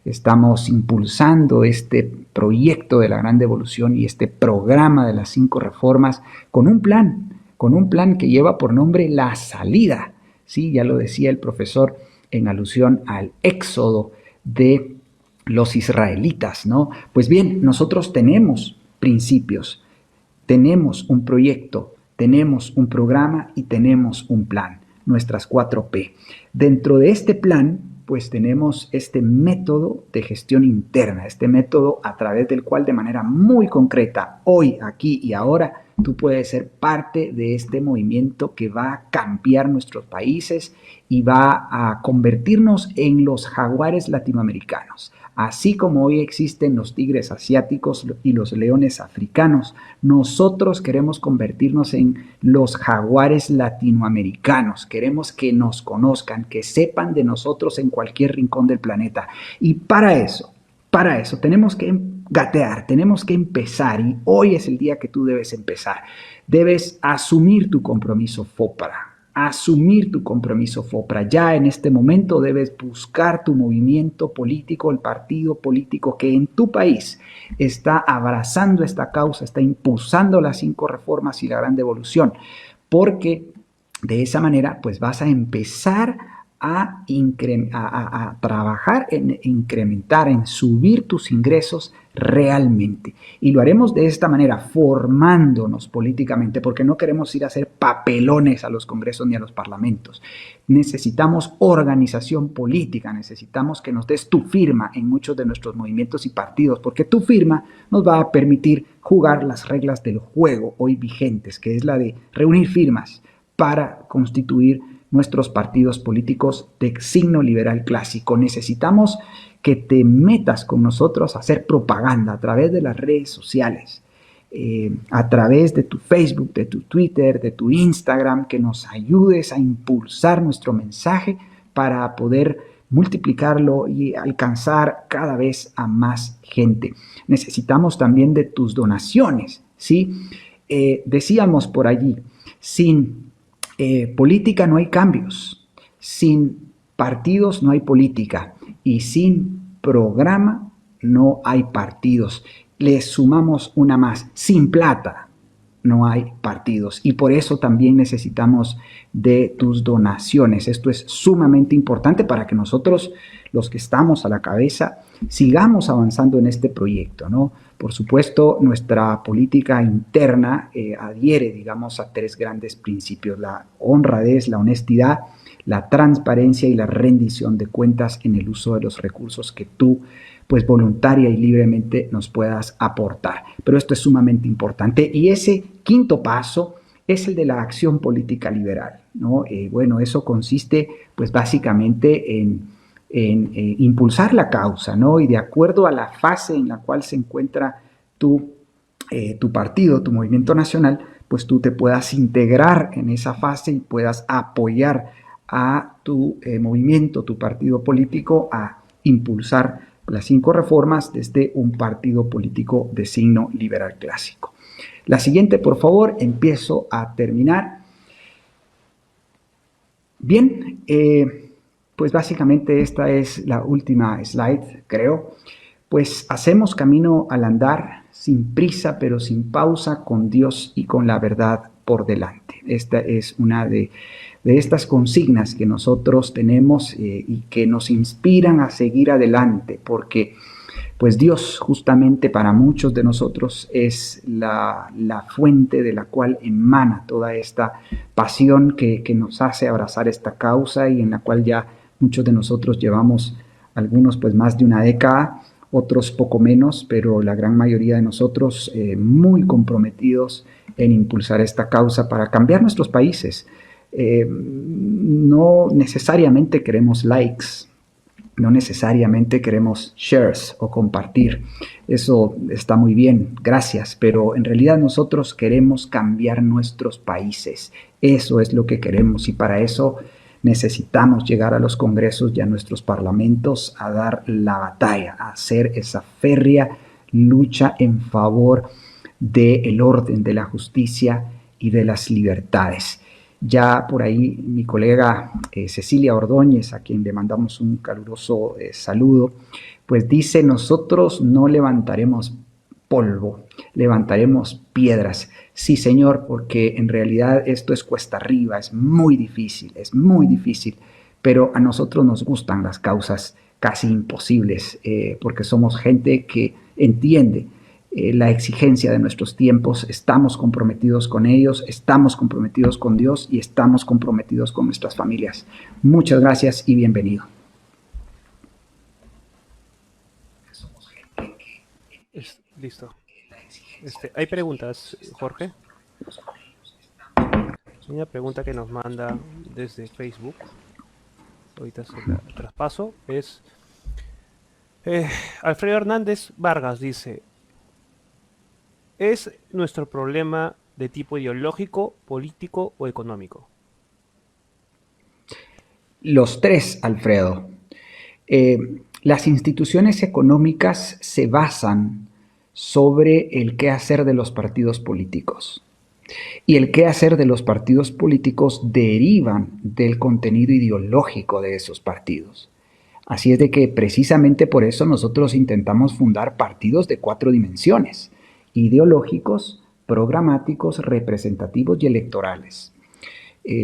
Estamos impulsando este proyecto de la Gran Devolución y este programa de las 5 reformas con un plan que lleva por nombre La Salida. Sí, ya lo decía el profesor en alusión al éxodo de los israelitas, ¿no? Pues bien, nosotros tenemos principios, tenemos un proyecto, tenemos un programa y tenemos un plan, nuestras 4P. Dentro de este plan, pues tenemos este método de gestión interna, este método a través del cual de manera muy concreta, hoy, aquí y ahora, tú puedes ser parte de este movimiento que va a cambiar nuestros países y va a convertirnos en los jaguares latinoamericanos. Así como hoy existen los tigres asiáticos y los leones africanos, nosotros queremos convertirnos en los jaguares latinoamericanos. Queremos que nos conozcan, que sepan de nosotros en cualquier rincón del planeta. Y para eso tenemos que gatear, tenemos que empezar, y hoy es el día que tú debes empezar. Debes asumir tu compromiso FOPRA. Asumir tu compromiso FOPRA. Ya en este momento debes buscar tu movimiento político, el partido político que en tu país está abrazando esta causa, está impulsando las 5 reformas y la Gran Devolución, porque de esa manera pues vas a empezar a trabajar en incrementar, en subir tus ingresos realmente. Y lo haremos de esta manera, formándonos políticamente, porque no queremos ir a hacer papelones a los congresos ni a los parlamentos. Necesitamos organización política, necesitamos que nos des tu firma en muchos de nuestros movimientos y partidos, porque tu firma nos va a permitir jugar las reglas del juego hoy vigentes, que es la de reunir firmas para constituir nuestros partidos políticos de signo liberal clásico. Necesitamos que te metas con nosotros a hacer propaganda a través de las redes sociales, a través de tu Facebook, de tu Twitter, de tu Instagram, que nos ayudes a impulsar nuestro mensaje para poder multiplicarlo y alcanzar cada vez a más gente. Necesitamos también de tus donaciones, ¿sí? Decíamos por allí, sin política no hay cambios, sin partidos no hay política y sin programa no hay partidos. Le sumamos una más, sin plata no hay partidos, y por eso también necesitamos de tus donaciones. Esto es sumamente importante para que nosotros, los que estamos a la cabeza, sigamos avanzando en este proyecto, ¿no? Por supuesto, nuestra política interna adhiere, digamos, a 3 grandes principios: la honradez, la honestidad, la transparencia y la rendición de cuentas en el uso de los recursos que tú, pues voluntaria y libremente, nos puedas aportar. Pero esto es sumamente importante, y ese 5.º paso es el de la acción política liberal, ¿no? Bueno, eso consiste pues básicamente en impulsar la causa, ¿no? Y de acuerdo a la fase en la cual se encuentra tu partido, tu movimiento nacional, pues tú te puedas integrar en esa fase y puedas apoyar a tu movimiento, tu partido político, a impulsar las 5 reformas desde un partido político de signo liberal clásico. La siguiente, por favor, empiezo a terminar. Bien, pues básicamente esta es la última slide, creo. Pues hacemos camino al andar, sin prisa pero sin pausa, con Dios y con la verdad por delante. Esta es una de estas consignas que nosotros tenemos y que nos inspiran a seguir adelante, porque pues Dios justamente para muchos de nosotros es la fuente de la cual emana toda esta pasión que nos hace abrazar esta causa, y en la cual ya muchos de nosotros llevamos, algunos pues más de una década, otros poco menos, pero la gran mayoría de nosotros muy comprometidos en impulsar esta causa para cambiar nuestros países. No necesariamente queremos likes, no necesariamente queremos shares o compartir. Eso está muy bien, gracias, pero en realidad nosotros queremos cambiar nuestros países. Eso es lo que queremos y para eso necesitamos llegar a los congresos y a nuestros parlamentos a dar la batalla, a hacer esa férrea lucha en favor del orden, de la justicia y de las libertades. Ya por ahí mi colega Cecilia Ordóñez, a quien le mandamos un caluroso saludo, pues dice: nosotros no levantaremos polvo, levantaremos piedras. Sí, señor, porque en realidad esto es cuesta arriba, es muy difícil, pero a nosotros nos gustan las causas casi imposibles, porque somos gente que entiende la exigencia de nuestros tiempos, estamos comprometidos con ellos, estamos comprometidos con Dios y estamos comprometidos con nuestras familias. Muchas gracias y bienvenido. Listo. Hay preguntas, Jorge. Hay una pregunta que nos manda desde Facebook. Ahorita se la traspaso. Es Alfredo Hernández Vargas dice: ¿es nuestro problema de tipo ideológico, político o económico? Los tres, Alfredo. Las instituciones económicas se basan sobre el qué hacer de los partidos políticos. Y el qué hacer de los partidos políticos derivan del contenido ideológico de esos partidos. Así es de que precisamente por eso nosotros intentamos fundar partidos de 4 dimensiones: ideológicos, programáticos, representativos y electorales.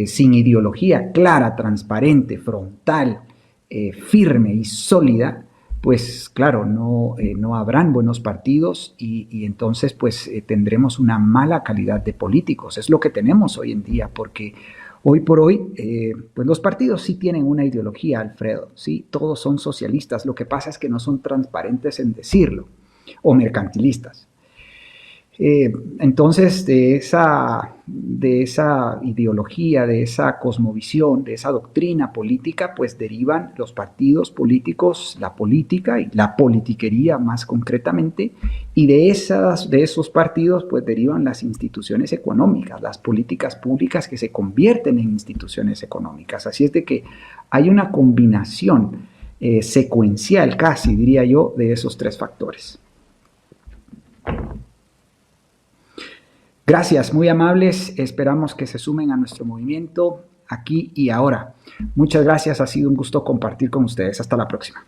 Sin ideología clara, transparente, frontal, firme y sólida, pues claro, no habrán buenos partidos y entonces pues tendremos una mala calidad de políticos. Es lo que tenemos hoy en día, porque hoy por hoy pues los partidos sí tienen una ideología, Alfredo, ¿sí? Todos son socialistas, lo que pasa es que no son transparentes en decirlo, o mercantilistas. Entonces de esa ideología, de esa cosmovisión, de esa doctrina política, pues derivan los partidos políticos, la política y la politiquería más concretamente, y de esos partidos pues derivan las instituciones económicas, las políticas públicas que se convierten en instituciones económicas. Así es de que hay una combinación secuencial, casi diría yo, de esos 3 factores. Gracias, muy amables. Esperamos que se sumen a nuestro movimiento aquí y ahora. Muchas gracias, ha sido un gusto compartir con ustedes. Hasta la próxima.